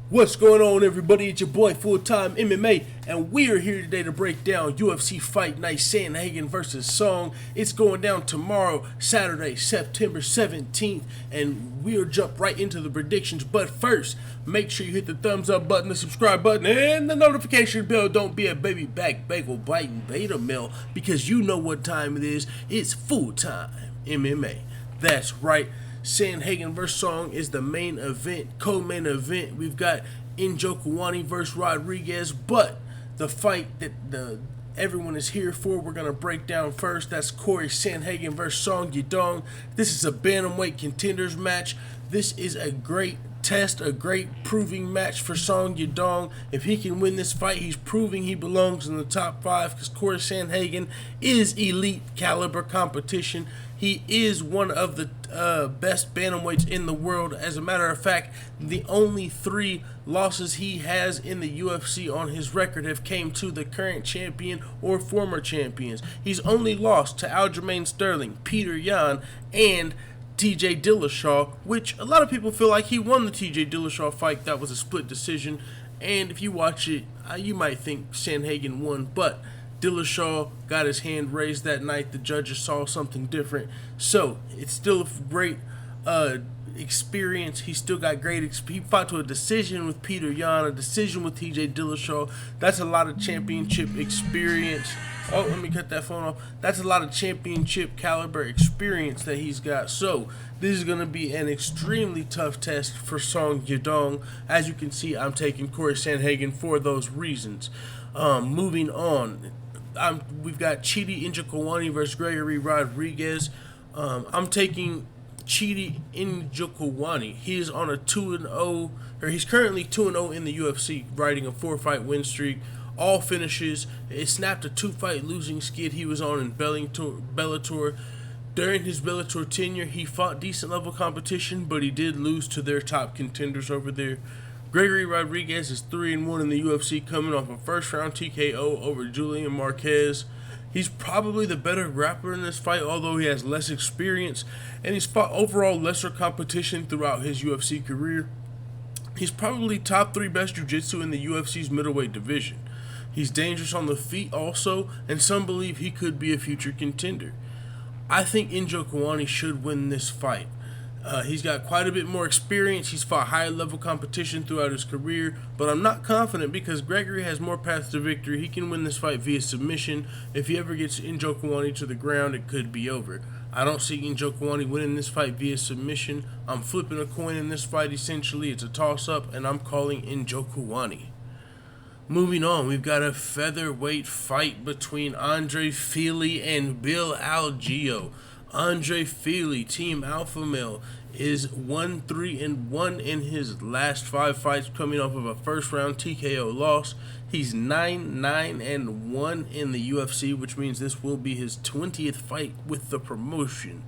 What's going on, everybody? It's your boy Fulltime MMA, and we are here today to break down UFC Fight Night Sandhagen versus Song. It's going down tomorrow, Saturday, September 17th, and we'll jump right into the predictions. But first, make sure you hit the thumbs up button, the subscribe button, and the notification bell. Don't be a baby back bagel biting beta male, because you know what time it is. It's Fulltime MMA. That's right. Sandhagen vs. Song is the main event. Co-main event, we've got Njokuani vs. Rodriguez, but the fight that everyone is here for, we're going to break down first. That's Cory Sandhagen vs. Song Yadong. This is a bantamweight contenders match. This is a great test, a great proving match for Song Yadong. If he can win this fight, he's proving he belongs in the top 5, because Cory Sandhagen is elite caliber competition. He is one of the best bantamweights in the world. As a matter of fact, the only 3 losses he has in the UFC on his record have came to the current champion or former champions. He's only lost to Aljamain Sterling, Peter Yan, and TJ Dillashaw, which a lot of people feel like he won the TJ Dillashaw fight. That was a split decision, and if you watch it, you might think Sandhagen won, but Dillashaw got his hand raised that night. The judges saw something different. So, it's still a great experience. He still got great experience. He fought to a decision with Peter Yan, a decision with TJ Dillashaw. That's a lot of championship experience. Oh, let me cut that phone off. That's a lot of championship caliber experience that he's got. So, this is going to be an extremely tough test for Song Yadong. As you can see, I'm taking Cory Sandhagen for those reasons. Moving on. We've got Chidi Njokuani versus Gregory Rodriguez. I'm taking Chidi Njokuani. He is on a 2-0, or he's currently 2-0 in the UFC, riding a 4-fight win streak. All finishes. It snapped a 2-fight losing skid he was on in Bellator. During his Bellator tenure, he fought decent level competition, but he did lose to their top contenders over there. Gregory Rodriguez is 3-1 in the UFC, coming off a first-round TKO over Julian Marquez. He's probably the better grappler in this fight, although he has less experience, and he's fought overall lesser competition throughout his UFC career. He's probably top 3 best jiu-jitsu in the UFC's middleweight division. He's dangerous on the feet also, and some believe he could be a future contender. I think Njokuani should win this fight. He's got quite a bit more experience. He's fought higher level competition throughout his career, but I'm not confident because Gregory has more paths to victory. He can win this fight via submission. If he ever gets Njokuani to the ground, it could be over. I don't see Njokuani winning this fight via submission. I'm flipping a coin in this fight, essentially. It's a toss-up, and I'm calling Njokuani. Moving on, we've got a featherweight fight between Andre Fili and Bill Algeo. Andre Fili, Team Alpha Male, is 1-3-1 in his last 5 fights, coming off of a first-round TKO loss. He's 9-9-1 in the UFC, which means this will be his 20th fight with the promotion.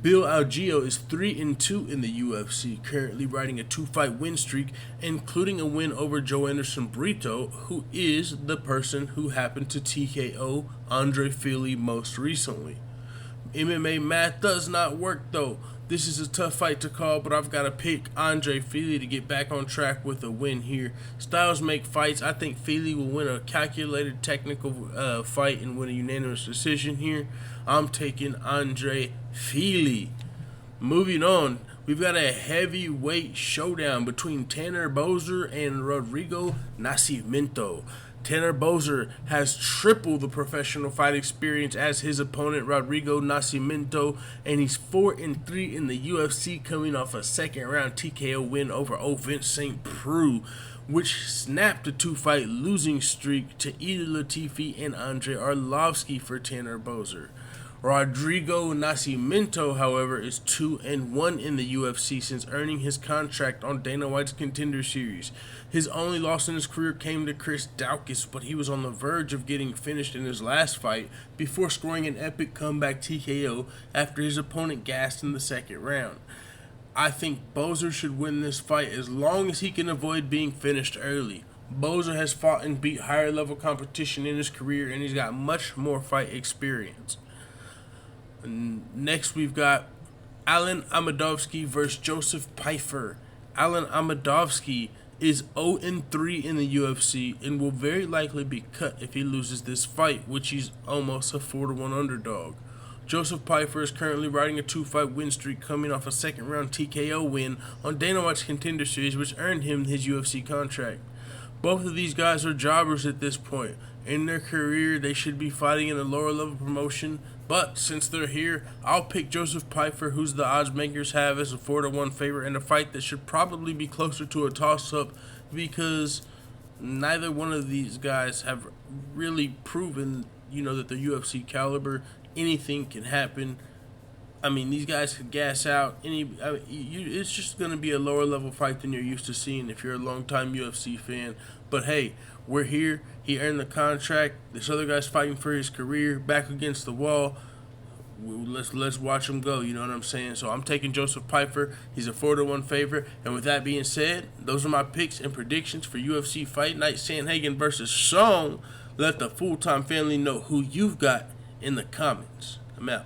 Bill Algeo is 3-2 in the UFC, currently riding a 2-fight win streak, including a win over Joe Anderson Brito, who is the person who happened to TKO Andre Fili most recently. MMA math does not work though. This is a tough fight to call, but I've got to pick Andre Fili to get back on track with a win here. Styles make fights. I think Fili will win a calculated technical fight and win a unanimous decision here. I'm taking Andre Fili. Moving on, we've got a heavyweight showdown between Tanner Boser and Rodrigo Nasimento. Tanner Boser has triple the professional fight experience as his opponent, Rodrigo Nasimento, and he's 4-3 in the UFC, coming off a second-round TKO win over Vince St. Preux, which snapped a 2-fight losing streak to Ilir Latifi and Andrei Arlovski for Tanner Boser. Rodrigo Nasimento, however, is 2-1 in the UFC since earning his contract on Dana White's Contender Series. His only loss in his career came to Chris Daukaus, but he was on the verge of getting finished in his last fight before scoring an epic comeback TKO after his opponent gassed in the second round. I think Boser should win this fight as long as he can avoid being finished early. Boser has fought and beat higher level competition in his career, and he's got much more fight experience. Next, we've got Alan Amadovski versus Joseph Pfeiffer. Alan Amadovski is 0-3 in the UFC and will very likely be cut if he loses this fight, which he's almost a 4-1 underdog. Joseph Pyfer is currently riding a 2-fight win streak, coming off a second-round TKO win on Dana White's Contender Series, which earned him his UFC contract. Both of these guys are jobbers at this point. In their career, they should be fighting in a lower-level promotion, but since they're here, I'll pick Joseph Pyfer, who's the odds makers have as a 4-1 favorite, in a fight that should probably be closer to a toss-up because neither one of these guys have really proven, that they're UFC caliber. Anything can happen. I mean, these guys could gas out. It's just going to be a lower-level fight than you're used to seeing if you're a long-time UFC fan. But hey, we're here. He earned the contract. This other guy's fighting for his career, back against the wall. Let's watch him go. You know what I'm saying? So I'm taking Joseph Pyfer. He's a 4-1 favorite. And with that being said, those are my picks and predictions for UFC Fight Night Sandhagen versus Song. Let the full-time family know who you've got in the comments. I'm out.